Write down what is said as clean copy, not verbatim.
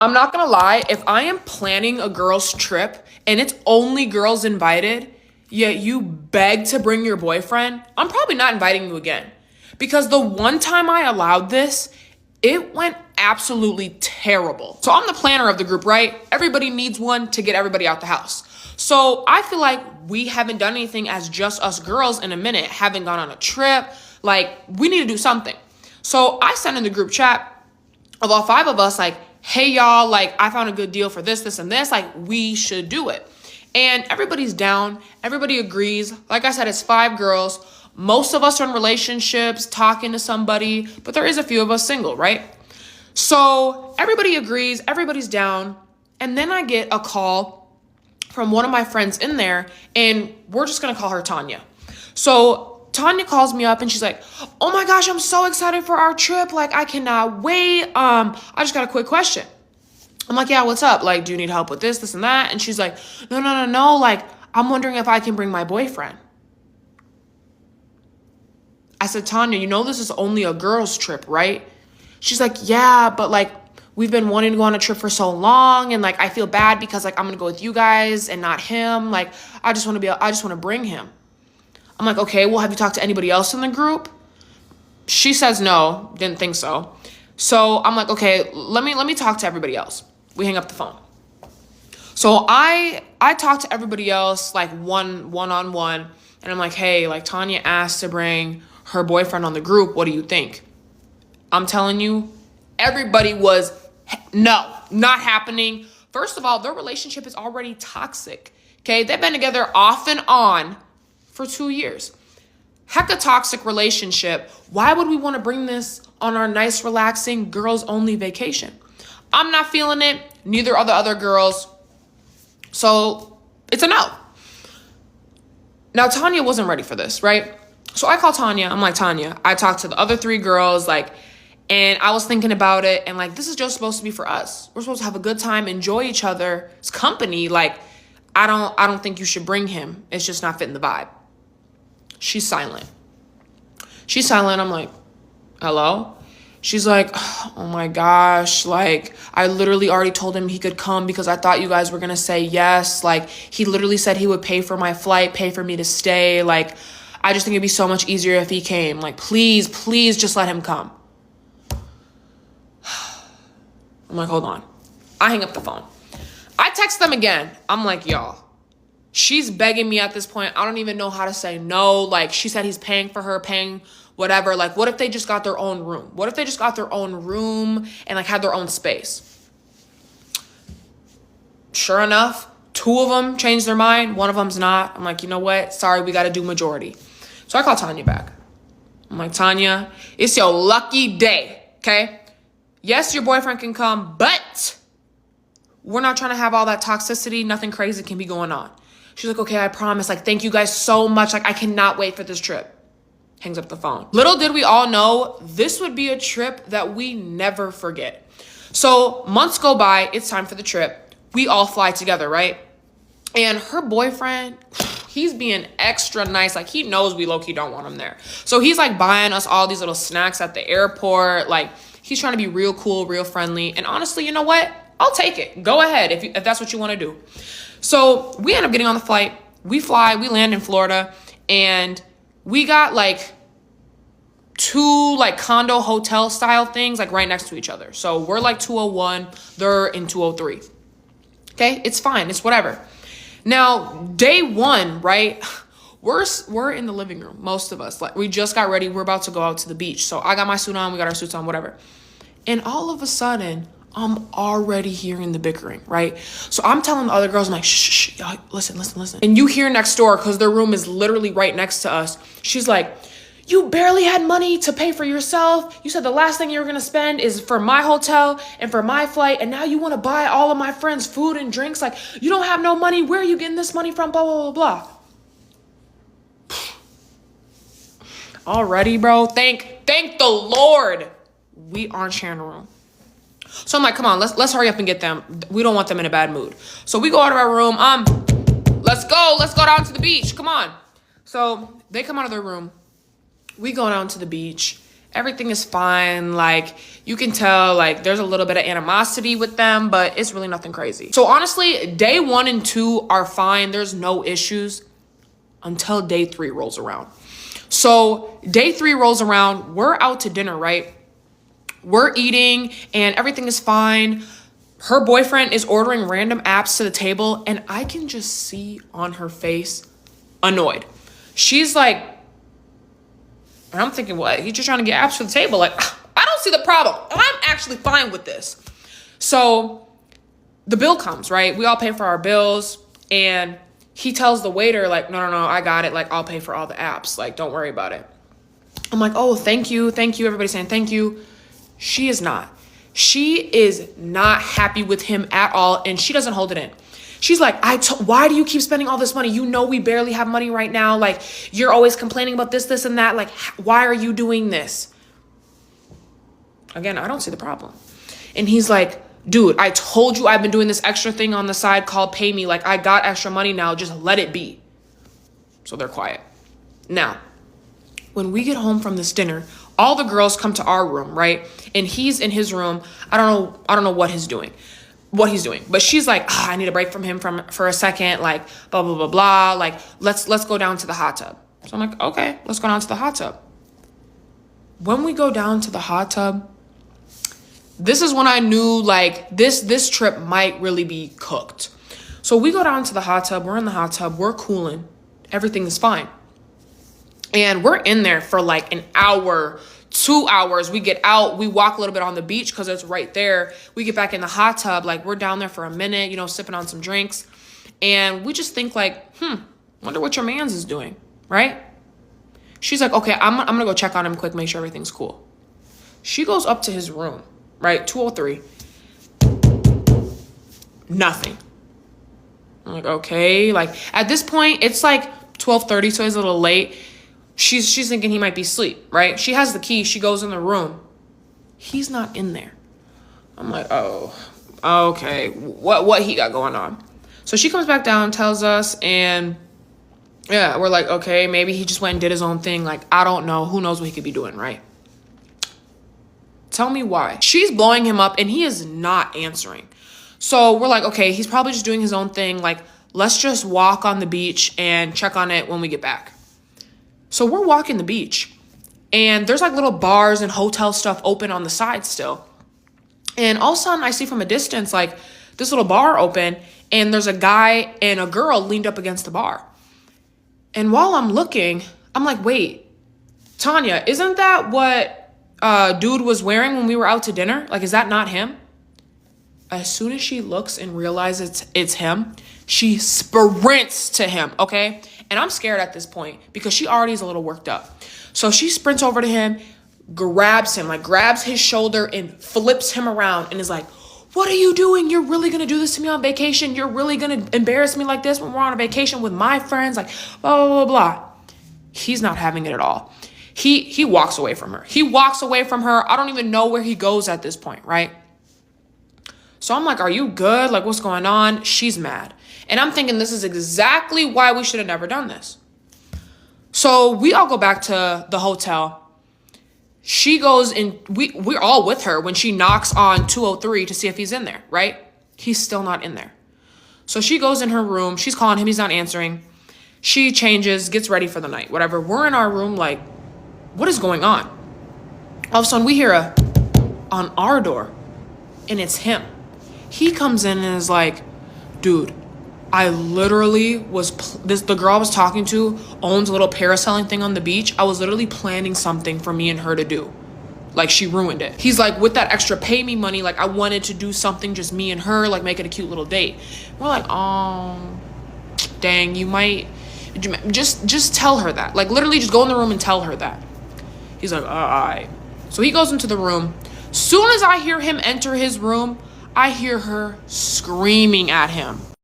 I'm not gonna lie, if I am planning a girls' trip and it's only girls invited, yet you beg to bring your boyfriend, I'm probably not inviting you again. Because the one time I allowed this, it went absolutely terrible. So I'm the planner of the group, right? Everybody needs one to get everybody out the house. So I feel like we haven't done anything as just us girls in a minute, haven't gone on a trip. Like, we need to do something. So I sent in the group chat of all 5 of us, like, hey y'all, like, I found a good deal for this, this, and this. Like, we should do it. And everybody's down. Everybody agrees. Like I said, it's 5 girls. Most of us are in relationships, talking to somebody, but there is a few of us single, right? So everybody agrees. Everybody's down. And then I get a call from one of my friends in there, and we're just going to call her Tanya. So Tanya calls me up and she's like, oh my gosh, I'm so excited for our trip. Like, I cannot wait. I just got a quick question. I'm like, yeah, what's up? Like, do you need help with this, this, and that? And she's like, no. Like, I'm wondering if I can bring my boyfriend. I said, Tanya, you know this is only a girls' trip, right? She's like, yeah, but like, we've been wanting to go on a trip for so long, and like, I feel bad because like, I'm gonna go with you guys and not him. Like, I just want to bring him. I'm like, okay, well, have you talked to anybody else in the group? She says no, didn't think so. So I'm like, okay, let me talk to everybody else. We hang up the phone. So I talked to everybody else, like one-on-one, and I'm like, hey, like, Tanya asked to bring her boyfriend on the group. What do you think? I'm telling you, everybody was, no, not happening. First of all, their relationship is already toxic, okay? They've been together off and on for 2 years. Heck, a toxic relationship. Why would we want to bring this on our nice, relaxing, girls-only vacation? I'm not feeling it. Neither are the other girls. So it's a no. Now, Tanya wasn't ready for this, right? So I call Tanya. I'm like, Tanya, I talked to the other 3 girls, like, and I was thinking about it, and like, this is just supposed to be for us. We're supposed to have a good time, enjoy each other's company. Like, I don't think you should bring him. It's just not fitting the vibe. She's silent. I'm like, hello? She's like, oh my gosh, like, I literally already told him he could come because I thought you guys were gonna say yes. Like, he literally said he would pay for my flight, pay for me to stay. Like, I just think it'd be so much easier if he came. Like, please just let him come. I'm like, hold on. I hang up the phone. I text them again. I'm like, y'all, she's begging me at this point. I don't even know how to say no. Like, she said he's paying for her, paying whatever. Like, what if they just got their own room? What if they just got their own room and like had their own space? Sure enough, 2 of them changed their mind. 1 of them's not. I'm like, you know what? Sorry, we got to do majority. So I call Tanya back. I'm like, Tanya, it's your lucky day, okay? Yes, your boyfriend can come, but we're not trying to have all that toxicity. Nothing crazy can be going on. She's like, okay, I promise. Like, thank you guys so much. Like, I cannot wait for this trip. Hangs up the phone. Little did we all know this would be a trip that we never forget. So months go by. It's time for the trip. We all fly together, right? And her boyfriend, he's being extra nice. Like, he knows we low-key don't want him there. So he's like buying us all these little snacks at the airport. Like, he's trying to be real cool, real friendly. And honestly, you know what? I'll take it. Go ahead if that's what you want to do. So we end up getting on the flight. We fly. We land in Florida. And we got like 2 like condo hotel style things like right next to each other. So we're like 201. They're in 203. Okay? It's fine. It's whatever. Now, day 1, right? We're in the living room, most of us. Like, we just got ready. We're about to go out to the beach. So I got my suit on. We got our suits on, whatever. And all of a sudden, I'm already hearing the bickering, right? So I'm telling the other girls, I'm like, shh, y'all, listen. And you hear next door, because their room is literally right next to us. She's like, you barely had money to pay for yourself. You said the last thing you were going to spend is for my hotel and for my flight. And now you want to buy all of my friends food and drinks. Like, you don't have no money. Where are you getting this money from? Blah, blah, blah, blah. Already, bro. Thank the Lord we aren't sharing a room. So I'm like, come on, let's hurry up and get them. We don't want them in a bad mood. So we go out of our room. Let's go down to the beach. Come on. So they come out of their room. We go down to the beach, Everything is fine. Like, you can tell, like, there's a little bit of animosity with them, but it's really nothing crazy. So honestly, day 1 and 2 are fine. There's no issues until day 3 rolls around. So day 3 rolls around. We're out to dinner, right? We're eating and everything is fine. Her boyfriend is ordering random apps to the table, and I can just see on her face annoyed. She's like, and I'm thinking, what? He's just trying to get apps for the table. Like, I don't see the problem. I'm actually fine with this. So the bill comes, right? We all pay for our bills, and he tells the waiter, like, no, I got it. Like, I'll pay for all the apps. Like, don't worry about it. I'm like, oh, thank you. Everybody's saying thank you. She is not. She is not happy with him at all, and she doesn't hold it in. She's like, why do you keep spending all this money? You know we barely have money right now. Like, you're always complaining about this, and that. Like, why are you doing this? Again, I don't see the problem. And he's like, dude, I told you I've been doing this extra thing on the side called pay me. Like, I got extra money now. Just let it be. So they're quiet. Now, when we get home from this dinner, all the girls come to our room, right? And he's in his room. I don't know what he's doing. But she's like, I need a break from him for a second. Like, blah, blah, blah, blah. Like, let's go down to the hot tub. So I'm like, okay, let's go down to the hot tub. When we go down to the hot tub, this is when I knew, like, this trip might really be cooked. So we go down to the hot tub. We're in the hot tub. We're cooling. Everything is fine. And we're in there for like an hour, 2 hours. We get out, we walk a little bit on the beach because it's right there. We get back in the hot tub. Like, we're down there for a minute, sipping on some drinks. And we just think like, wonder what your man's is doing, right? She's like, okay, I'm going to go check on him quick, make sure everything's cool. She goes up to his room, right? 203. Nothing. I'm like, okay. Like, at this point, it's like 12:30, so he's a little late. She's thinking he might be asleep, right? She has the key. She goes in the room. He's not in there. I'm like, oh, okay. What he got going on? So she comes back down, tells us, and yeah, we're like, okay, maybe he just went and did his own thing. Like, I don't know. Who knows what he could be doing, right? Tell me why. She's blowing him up, and he is not answering. So we're like, okay, he's probably just doing his own thing. Like, let's just walk on the beach and check on it when we get back. So we're walking the beach, and there's like little bars and hotel stuff open on the side still. And all of a sudden I see from a distance, like, this little bar open, and there's a guy and a girl leaned up against the bar. And while I'm looking, I'm like, wait, Tanya, isn't that what dude was wearing when we were out to dinner? Like, is that not him? As soon as she looks and realizes it's him, she sprints to him, okay? And I'm scared at this point because she already is a little worked up. So she sprints over to him, grabs him, like grabs his shoulder and flips him around and is like, what are you doing? You're really going to do this to me on vacation? You're really going to embarrass me like this when we're on a vacation with my friends? Like, blah, blah, blah, blah. He's not having it at all. He walks away from her. He walks away from her. I don't even know where he goes at this point, right? So I'm like, are you good? Like, what's going on? She's mad. And I'm thinking this is exactly why we should have never done this. So we all go back to the hotel. She goes in, we're all with her when she knocks on 203 to see if he's in there, right? He's still not in there. So she goes in her room. She's calling him. He's not answering. She changes, gets ready for the night, whatever. We're in our room like, what is going on? All of a sudden we hear on our door, and it's him. He comes in and is like, dude, I literally the girl I was talking to owns a little parasailing thing on the beach. I was literally planning something for me and her to do. Like, she ruined it. He's like, with that extra pay me money, like, I wanted to do something just me and her, like, make it a cute little date. We're like, oh, dang, you might, just tell her that. Like, literally just go in the room and tell her that. He's like, all right. So he goes into the room. Soon as I hear him enter his room, I hear her screaming at him.